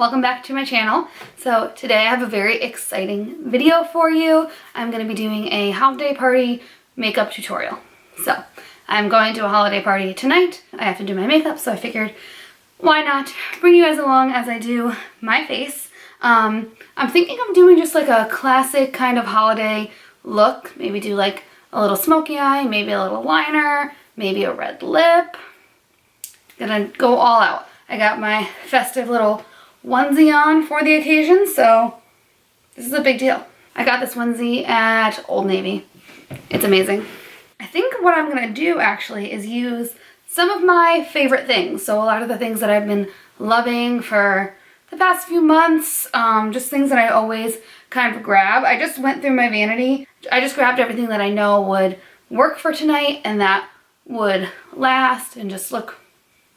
welcome back to my channel. So today I have a very exciting video for you. I'm going to be doing a holiday party makeup tutorial. So I'm going to a holiday party tonight. I have to do my makeup, so I figured why not bring you guys along as I do my face. I'm thinking of doing just like a classic kind of holiday look. Maybe do like a little smoky eye, maybe a little liner, maybe a red lip. Gonna go all out. I got my festive little onesie on for the occasion, so this is a big deal. I got this onesie at Old Navy. It's amazing. I think what I'm gonna do actually is use some of my favorite things. So a lot of the things that I've been loving for the past few months, just things that I always kind of grab. I just went through my vanity. I just grabbed everything that I know would work for tonight and that would last and just look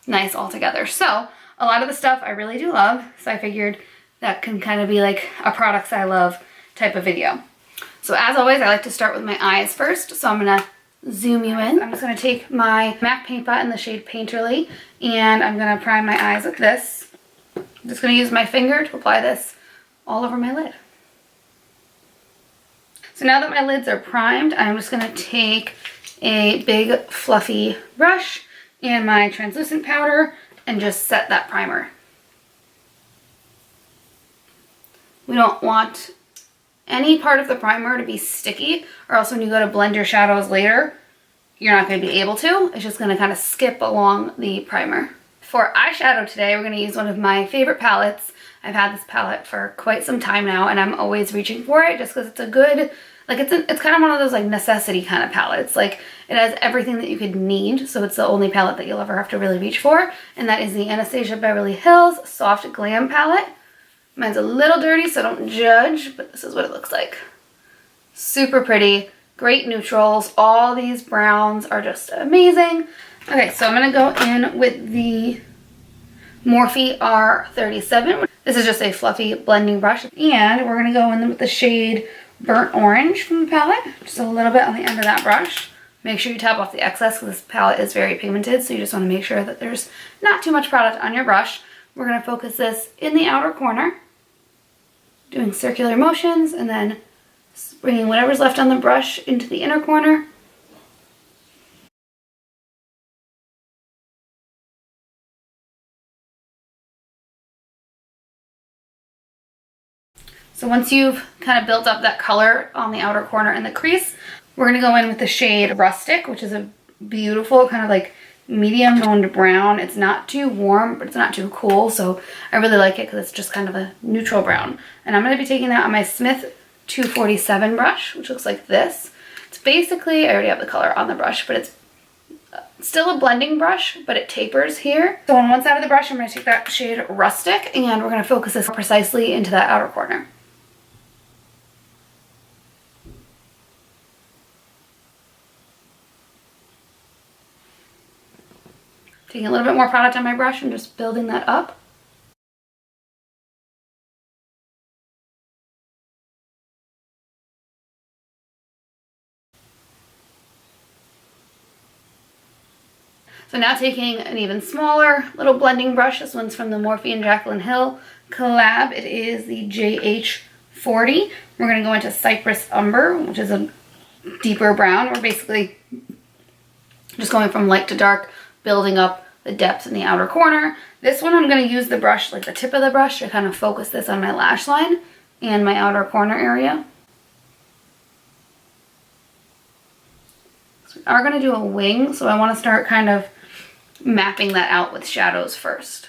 nice all together. So a lot of the stuff I really do love, so I figured that can kind of be like a products I love type of video. So as always, I like to start with my eyes first, so I'm gonna zoom you in. I'm just gonna take my MAC paint pot in the shade Painterly, and I'm gonna prime my eyes with this. I'm just gonna use my finger to apply this all over my lid. So now that my lids are primed, I'm just gonna take a big fluffy brush and my translucent powder and just set that primer. We don't want any part of the primer to be sticky, or else when you go to blend your shadows later, you're not going to be able to. It's just going to kind of skip along the primer. For eyeshadow today, we're going to use one of my favorite palettes. I've had this palette for quite some time now, and I'm always reaching for it just because it's a good, like it's kind of one of those like necessity kind of palettes. Like it has everything that you could need, so it's the only palette that you'll ever have to really reach for, and that is the Anastasia Beverly Hills Soft Glam palette. Mine's a little dirty, so don't judge, but this is what it looks like. Super pretty, great neutrals. All these browns are just amazing. Okay, so I'm gonna go in with the Morphe R37. This is just a fluffy blending brush, and we're gonna go in with the shade Burnt Orange from the palette, just a little bit on the end of that brush. Make sure you tap off the excess because this palette is very pigmented, so you just want to make sure that there's not too much product on your brush. We're going to focus this in the outer corner, doing circular motions, and then bringing whatever's left on the brush into the inner corner. So once you've kind of built up that color on the outer corner and the crease, we're going to go in with the shade Rustic, which is a beautiful kind of like medium toned brown. It's not too warm, but it's not too cool, so I really like it because it's just kind of a neutral brown. And I'm going to be taking that on my Smith 247 brush, which looks like this. It's basically, I already have the color on the brush, but it's still a blending brush, but it tapers here. So on one side of the brush, I'm going to take that shade Rustic, and we're going to focus this precisely into that outer corner. Taking a little bit more product on my brush and just building that up. So now taking an even smaller little blending brush. This one's from the Morphe and Jaclyn Hill collab. It is the JH40. We're going to go into Cypress Umber, which is a deeper brown. We're basically just going from light to dark, building up the depth in the outer corner. This one I'm going to use the brush, like the tip of the brush, to kind of focus this on my lash line and my outer corner area. So we are going to do a wing, so I want to start kind of mapping that out with shadows first.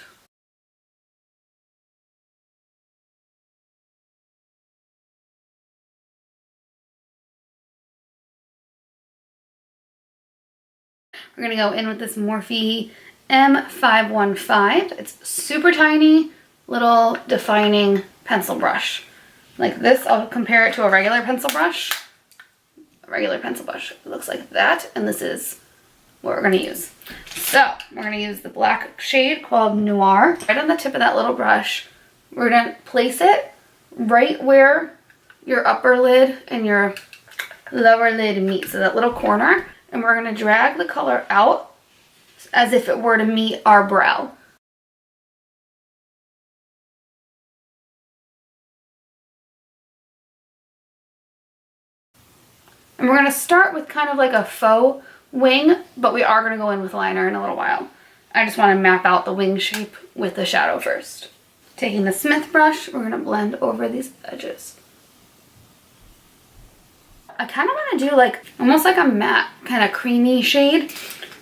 We're going to go in with this Morphe M515. It's super tiny, little defining pencil brush. Like this, I'll compare it to a regular pencil brush. A regular pencil brush. It looks like that, and this is what we're going to use. So, we're going to use the black shade called Noir. Right on the tip of that little brush, we're going to place it right where your upper lid and your lower lid meet, so that little corner. And we're going to drag the color out as if it were to meet our brow. And we're going to start with kind of like a faux wing, but we are going to go in with liner in a little while. I just want to map out the wing shape with the shadow first. Taking the Smith brush, we're going to blend over these edges. I kind of want to do like almost like a matte kind of creamy shade.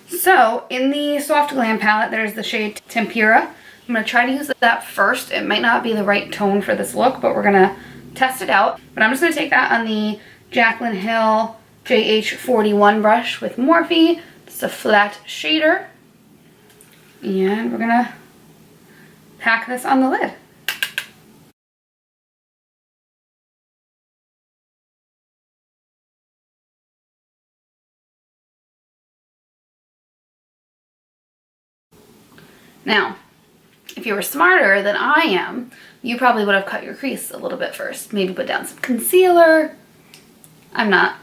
So in the Soft Glam palette, there's the shade Tempera. I'm going to try to use that first. It might not be the right tone for this look, but we're going to test it out. But I'm just going to take that on the Jaclyn Hill JH41 brush with Morphe. It's a flat shader. And we're going to pack this on the lid. Now, if you were smarter than I am, you probably would have cut your crease a little bit first. Maybe put down some concealer. I'm not.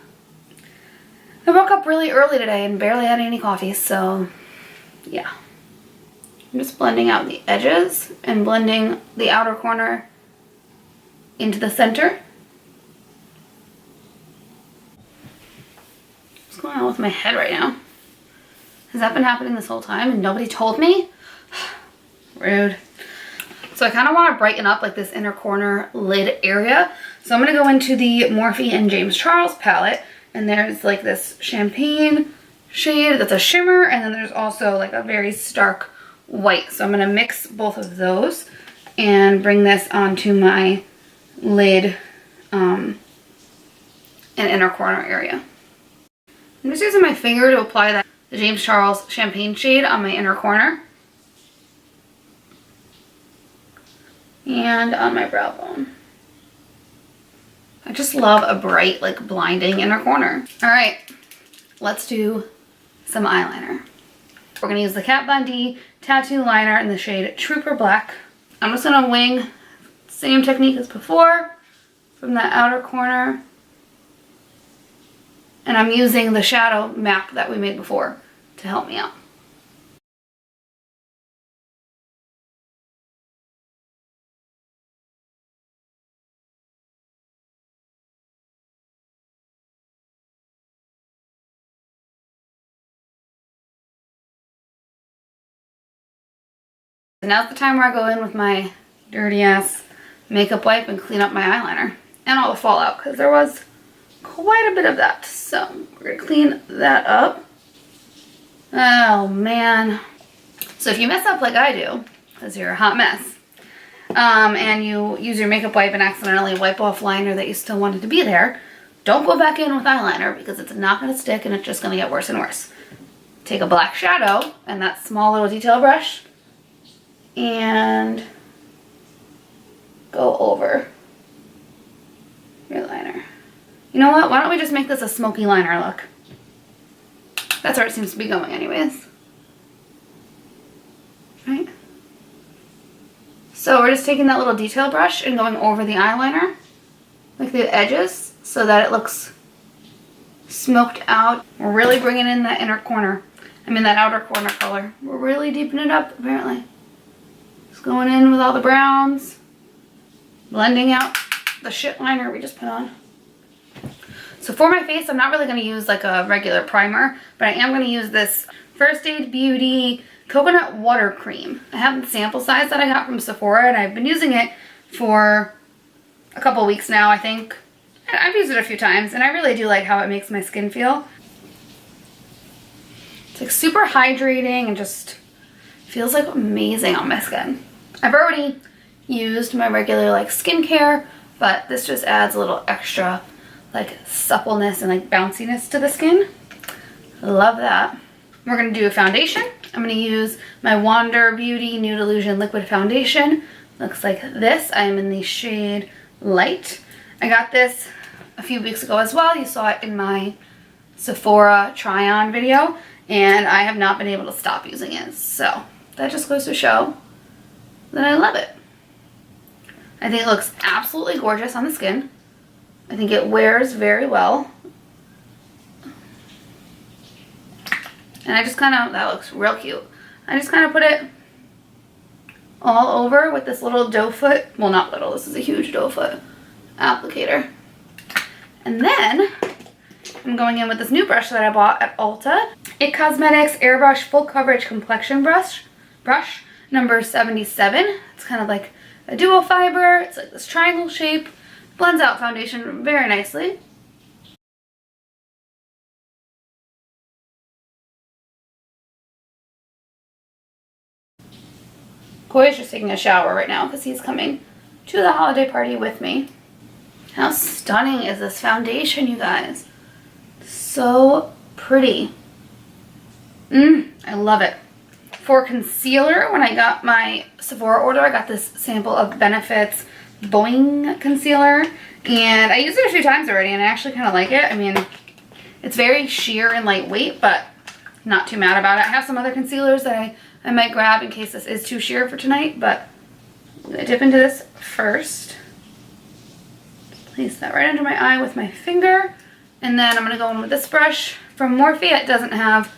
I woke up really early today and barely had any coffee, so yeah. I'm just blending out the edges and blending the outer corner into the center. What's going on with my head right now? Has that been happening this whole time and nobody told me? Rude. So I kind of want to brighten up like this inner corner lid area. So I'm going to go into the Morphe and James Charles palette. And there's like this champagne shade that's a shimmer. And then there's also like a very stark white. So I'm going to mix both of those and bring this onto my lid and inner corner area. I'm just using my finger to apply the James Charles champagne shade on my inner corner. And on my brow bone. I just love a bright, like blinding inner corner. All right, let's do some eyeliner. We're gonna use the Kat Von D Tattoo Liner in the shade Trooper Black. I'm just gonna wing, same technique as before, from that outer corner. And I'm using the shadow map that we made before to help me out. Now's the time where I go in with my dirty ass makeup wipe and clean up my eyeliner and all the fallout, because there was quite a bit of that. So we're gonna clean that up. Oh man. So if you mess up like I do, because you're a hot mess, and you use your makeup wipe and accidentally wipe off liner that you still wanted to be there, don't go back in with eyeliner because it's not gonna stick and it's just gonna get worse and worse. Take a black shadow and that small little detail brush and go over your liner. You know what? Why don't we just make this a smoky liner look? That's where it seems to be going anyways. Right? So we're just taking that little detail brush and going over the eyeliner, like the edges, so that it looks smoked out. We're really bringing in that inner corner. I mean that outer corner color. We're really deepening it up apparently. Going in with all the browns, blending out the shit liner we just put on. So for my face, I'm not really going to use like a regular primer, but I am going to use this First Aid Beauty Coconut Water Cream. I have the sample size that I got from Sephora, and I've been using it for a couple weeks now, I think. I've used it a few times, and I really do like how it makes my skin feel. It's like super hydrating and just feels like amazing on my skin. I've already used my regular like skincare, but this just adds a little extra like suppleness and like bounciness to the skin. Love that. We're gonna do a foundation. I'm gonna use my Wander Beauty Nude Illusion Liquid Foundation. Looks like this. I am in the shade Light. I got this a few weeks ago as well. You saw it in my Sephora try-on video, and I have not been able to stop using it. So that just goes to show that I love it. I think it looks absolutely gorgeous on the skin. I think it wears very well. And I just kind of, that looks real cute. I just kind of put it all over with this little doe foot, well not little, this is a huge doe foot applicator. And then I'm going in with this new brush that I bought at Ulta. It Cosmetics Airbrush Full Coverage Complexion Brush number 77. It's kind of like a dual fiber. It's like this triangle shape. Blends out foundation very nicely. Koi's just taking a shower right now because he's coming to the holiday party with me. How stunning is this foundation, you guys? So pretty. I love it. For concealer, when I got my Sephora order, I got this sample of Benefit's Boing concealer. And I used it a few times already and I actually kind of like it. I mean, it's very sheer and lightweight, but not too mad about it. I have some other concealers that I might grab in case this is too sheer for tonight, but I'm going to dip into this first. Place that right under my eye with my finger. And then I'm going to go in with this brush from Morphe. It doesn't have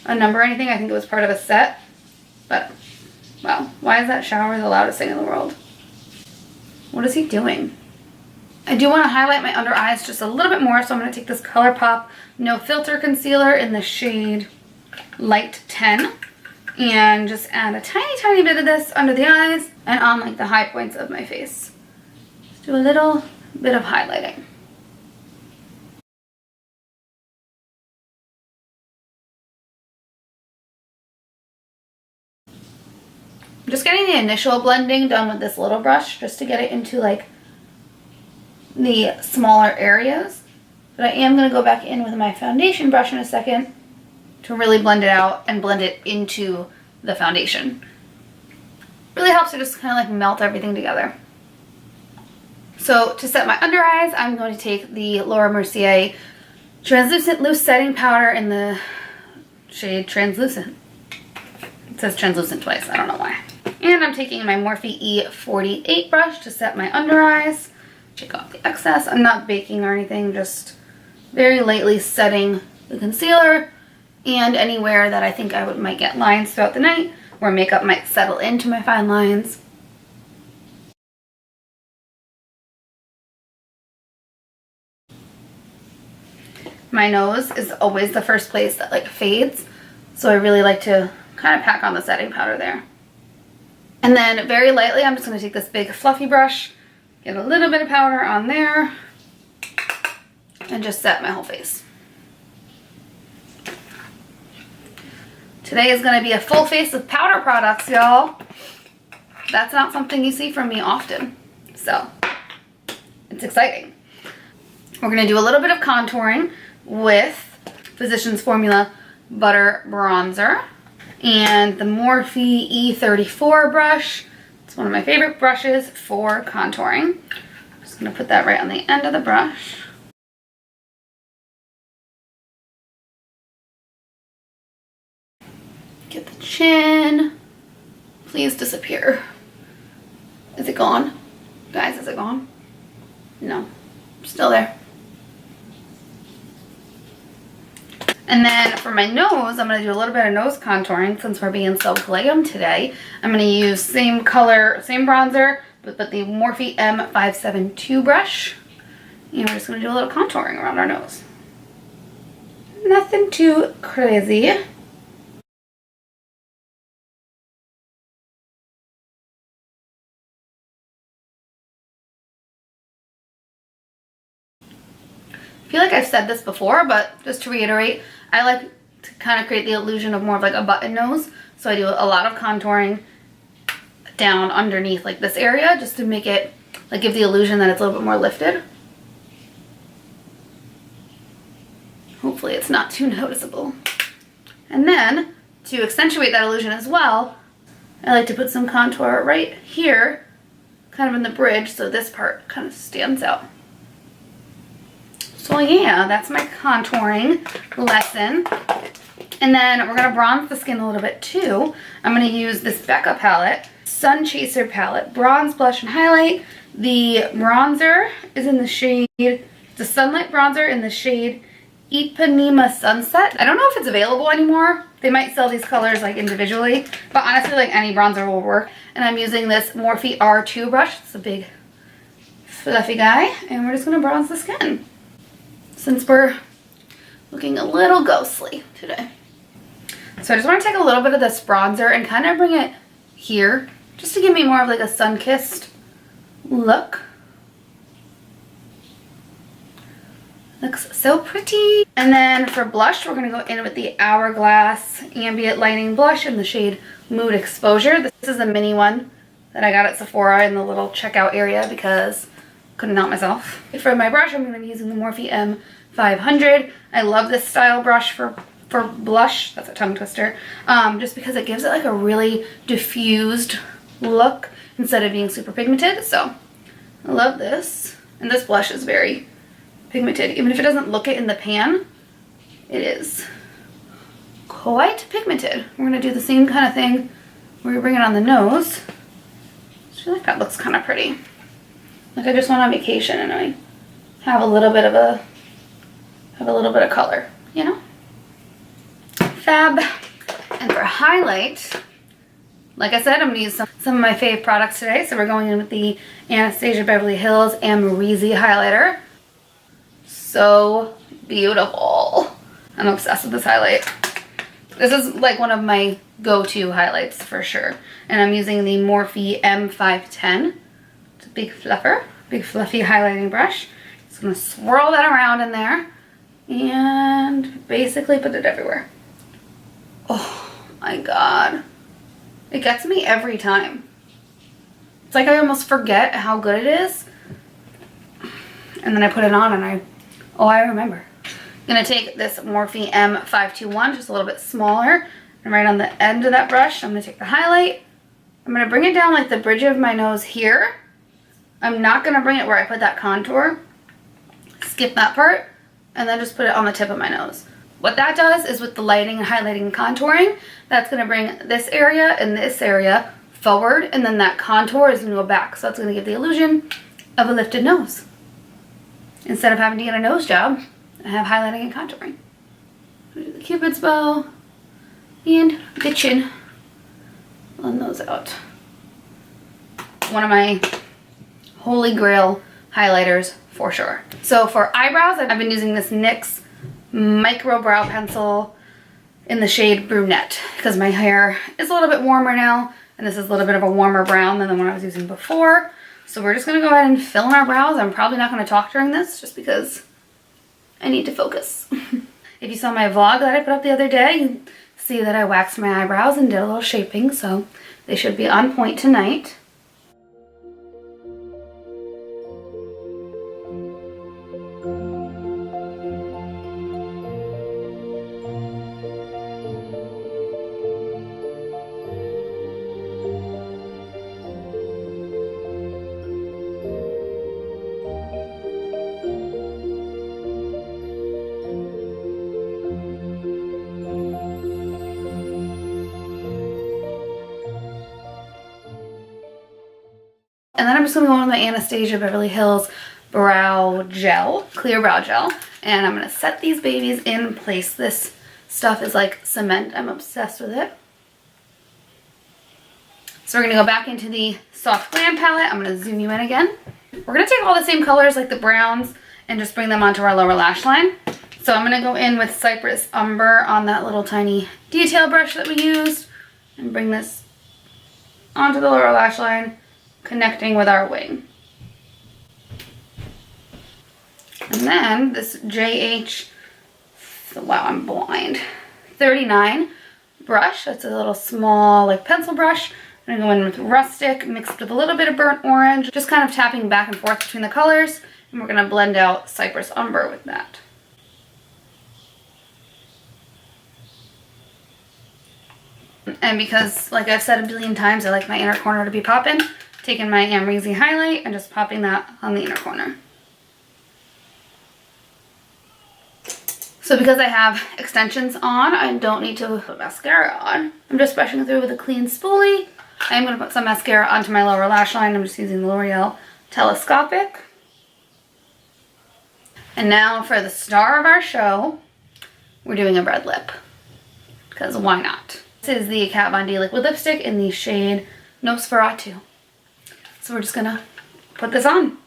a number or anything. I think it was part of a set. But, wow, why is that shower the loudest thing in the world? What is he doing? I do want to highlight my under eyes just a little bit more, so I'm going to take this Colourpop No Filter Concealer in the shade Light 10 and just add a tiny bit of this under the eyes and on like the high points of my face. Just do a little bit of highlighting. I'm just getting the initial blending done with this little brush just to get it into like the smaller areas. But I am going to go back in with my foundation brush in a second to really blend it out and blend it into the foundation. Really helps to just kind of like melt everything together. So to set my under eyes, I'm going to take the Mercier Translucent Loose Setting Powder in the shade Translucent. It says translucent twice, I don't know why. And I'm taking my Morphe E48 brush to set my under eyes. Take off the excess. I'm not baking or anything, just very lightly setting the concealer and anywhere that I think I might get lines throughout the night where makeup might settle into my fine lines. My nose is always the first place that like fades, so I really like to kind of pack on the setting powder there. And then very lightly, I'm just going to take this big fluffy brush, get a little bit of powder on there, and just set my whole face. Today is going to be a full face of powder products, y'all. That's not something you see from me often, so it's exciting. We're going to do a little bit of contouring with Physicians Formula Butter Bronzer and the Morphe E34 brush. It's one of my favorite brushes for contouring. I'm just going to put that right on the end of the brush. Get the chin. Please disappear. Is it gone? Guys, is it gone? No. Still there. And then for my nose, I'm going to do a little bit of nose contouring since we're being so glam today. I'm going to use same color, same bronzer, but the Morphe M572 brush. And we're just going to do a little contouring around our nose. Nothing too crazy. I feel like I've said this before, but just to reiterate, I like to kind of create the illusion of more of like a button nose. So I do a lot of contouring down underneath like this area just to make it, like give the illusion that it's a little bit more lifted. Hopefully it's not too noticeable. And then to accentuate that illusion as well, I like to put some contour right here, kind of in the bridge, so this part kind of stands out. So yeah, that's my contouring lesson. And then we're going to bronze the skin a little bit too. I'm going to use this Becca palette, Sun Chaser palette, bronze, blush, and highlight. The bronzer is in the shade, the Sunlight bronzer in the shade Ipanema Sunset. I don't know if it's available anymore. They might sell these colors like individually, but honestly like any bronzer will work. And I'm using this Morphe R2 brush. It's a big fluffy guy. And we're just going to bronze the skin. Since we're looking a little ghostly today. So I just want to take a little bit of this bronzer and kind of bring it here, just to give me more of like a sun-kissed look. Looks so pretty. And then for blush, we're going to go in with the Hourglass Ambient Lighting Blush in the shade Mood Exposure. This is a mini one that I got at Sephora in the little checkout area because I couldn't help myself. For my brush, I'm going to be using the Morphe M500. I love this style brush for blush. That's a tongue twister. Just because it gives it like a really diffused look instead of being super pigmented. So I love this. And this blush is very pigmented. Even if it doesn't look it in the pan, it is quite pigmented. We're going to do the same kind of thing where we bring it on the nose. I feel like that looks kind of pretty. Like I just went on vacation and I have a little bit of color, you know? Fab. And for highlight, like I said, I'm going to use some of my fave products today. So we're going in with the Anastasia Beverly Hills Amrezy highlighter. So beautiful. I'm obsessed with this highlight. This is like one of my go-to highlights for sure. And I'm using the Morphe M510. It's a big fluffer, big fluffy highlighting brush. Just gonna swirl that around in there and basically put it everywhere. Oh my God. It gets me every time. It's like I almost forget how good it is. And then I put it on and I remember. I'm gonna take this Morphe M521, just a little bit smaller, and right on the end of that brush, I'm gonna take the highlight. I'm gonna bring it down like the bridge of my nose here. I'm not gonna bring it where I put that contour. Skip that part, and then just put it on the tip of my nose. What that does is with the lighting and highlighting and contouring, that's gonna bring this area and this area forward, and then that contour is gonna go back. So that's gonna give the illusion of a lifted nose. Instead of having to get a nose job, I have highlighting and contouring. Do the Cupid's bow and the chin. Blend those out. One of my holy grail highlighters for sure. So for eyebrows, I've been using this NYX micro brow pencil in the shade Brunette because my hair is a little bit warmer now, and this is a little bit of a warmer brown than the one I was using before. So we're just gonna go ahead and fill in our brows. I'm probably not gonna talk during this just because I need to focus. If you saw my vlog that I put up the other day, you see that I waxed my eyebrows and did a little shaping, so they should be on point tonight. And then I'm just going to go on the Anastasia Beverly Hills Brow Gel, Clear Brow Gel. And I'm going to set these babies in place. This stuff is like cement. I'm obsessed with it. So we're going to go back into the Soft Glam palette. I'm going to zoom you in again. We're going to take all the same colors like the browns and just bring them onto our lower lash line. So I'm going to go in with Cypress Umber on that little tiny detail brush that we used and bring this onto the lower lash line, connecting with our wing. And then this JH, wow, I'm blind, 39 brush. That's a little small like pencil brush. I'm gonna go in with Rustic mixed with a little bit of burnt orange, just kind of tapping back and forth between the colors. And we're gonna blend out Cypress Umber with that. And because, like I've said a billion times, I like my inner corner to be poppin', taking my Amrezy highlight and just popping that on the inner corner. So because I have extensions on, I don't need to put mascara on. I'm just brushing through with a clean spoolie. I'm going to put some mascara onto my lower lash line. I'm just using the Loreal Telescopic. And now for the star of our show, we're doing a red lip. Because why not? This is the Kat Von D liquid lipstick in the shade Nosferatu. So we're just gonna put this on.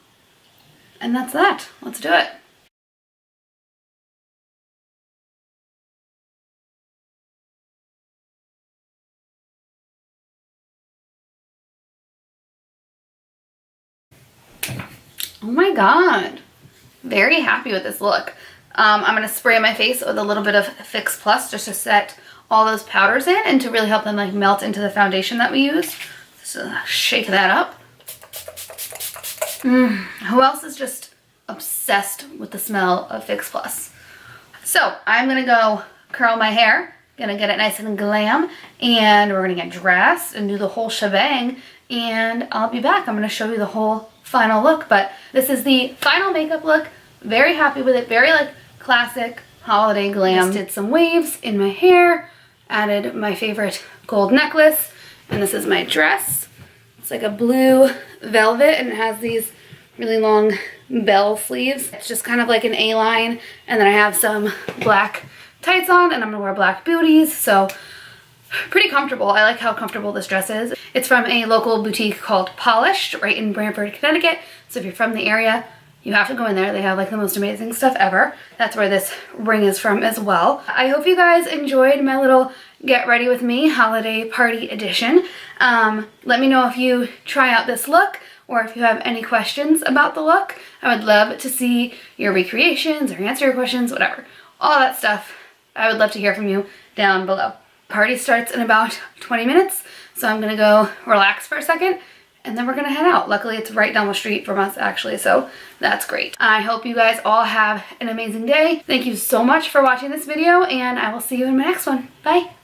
And that's that. Let's do it. Oh my god. Very happy with this look. I'm going to spray my face with a little bit of Fix Plus just to set all those powders in and to really help them like melt into the foundation that we use. So shake that up. Who else is just obsessed with the smell of Fix Plus? So I'm going to go curl my hair. Gonna get it nice and glam, and we're gonna get dressed and do the whole shebang, and I'll be back. I'm gonna show you the whole final look, but this is the final makeup look. Very happy with it. Very like classic holiday glam. Just did some waves in my hair, added my favorite gold necklace, and this is my dress. It's like a blue velvet, and it has these really long bell sleeves. It's just kind of like an A-line, and then I have some black tights on, and I'm gonna wear black booties, so pretty comfortable. I like how comfortable this dress is. It's from a local boutique called Polished right in Brantford, Connecticut, so if you're from the area, you have to go in there. They have like the most amazing stuff ever. That's where this ring is from as well. I hope you guys enjoyed my little get ready with me holiday party edition. Let me know if you try out this look or if you have any questions about the look. I would love to see your recreations or answer your questions, whatever. All that stuff. I would love to hear from you down below. Party starts in about 20 minutes, so I'm gonna go relax for a second, and then we're gonna head out. Luckily, it's right down the street from us, actually, so that's great. I hope you guys all have an amazing day. Thank you so much for watching this video, and I will see you in my next one. Bye!